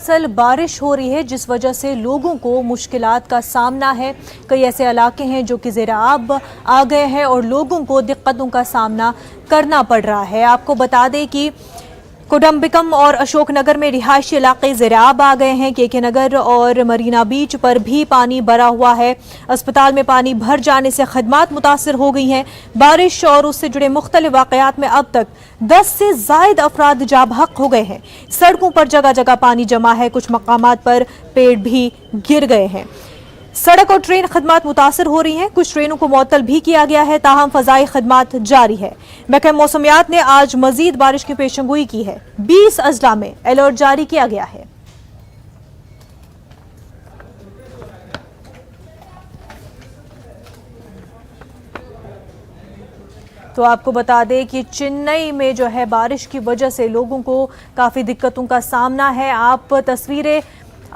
असल बारिश हो रही है जिस वजह से लोगों को मुश्किलात का सामना है। कई ऐसे इलाके हैं जो कि ज़ेर-आब आ गए हैं और लोगों को दिक्कतों का सामना करना पड़ रहा है। आपको बता दें कि कोडम्बिकम और अशोकनगर में रिहायशी इलाके ज़ेर-आब आ गए हैं। के नगर और मरीना बीच पर भी पानी भरा हुआ है। अस्पताल में पानी भर जाने से खदमात मुतासर हो गई हैं। बारिश और उससे जुड़े मुख्तलिफ वाक़यात में अब तक 10 से ज़ायद अफराद जा बहक हो गए हैं। सड़कों पर जगह जगह पानी जमा है। कुछ मकामात पर पेड़ भी गिर गए हैं। सड़क और ट्रेन खदमात मुतासर हो रही हैं। कुछ ट्रेनों को मुअत्तल भी किया गया है, ताहम फ़ज़ाई खदमात जारी है। महकमा मौसमियात ने आज मजीद बारिश की पेशंगोई की है। 20 अजला में अलर्ट जारी किया गया है। तो आपको बता दें कि चेन्नई में जो है बारिश की वजह से लोगों को काफ़ी दिक्कतों का सामना है। आप तस्वीरें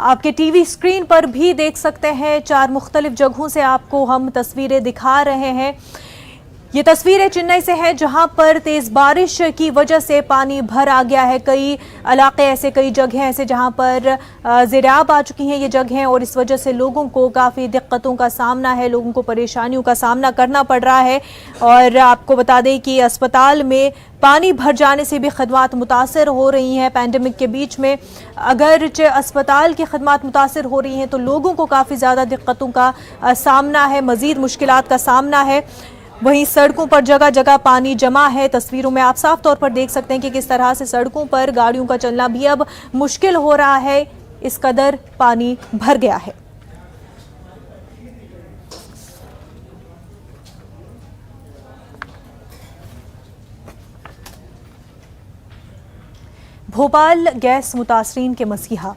आपके टीवी स्क्रीन पर भी देख सकते हैं। 4 मुख्तलिफ जगहों से आपको हम तस्वीरें दिखा रहे हैं। ये तस्वीरें चेन्नई से है जहां पर तेज बारिश की वजह से पानी भर आ गया है। कई इलाके ऐसे, कई जगह ऐसे जहां पर ज़ेर-आब आ चुकी हैं ये जगहें और इस वजह से लोगों को काफ़ी दिक्कतों का सामना है, लोगों को परेशानियों का सामना करना पड़ रहा है। और आपको बता दें कि अस्पताल में पानी भर जाने से भी खदमात मुतासर हो रही हैं। पैंडमिक के बीच में अगर अस्पताल की खदमात मुतासर हो रही हैं तो लोगों को काफ़ी ज़्यादा दिक्कतों का सामना है, मज़ीद मुश्किलात का सामना है। वहीं सड़कों पर जगह जगह पानी जमा है। तस्वीरों में आप साफ तौर पर देख सकते हैं कि किस तरह से सड़कों पर गाड़ियों का चलना भी अब मुश्किल हो रहा है, इस कदर पानी भर गया है। भोपाल गैस मुतासरीन के मसीहा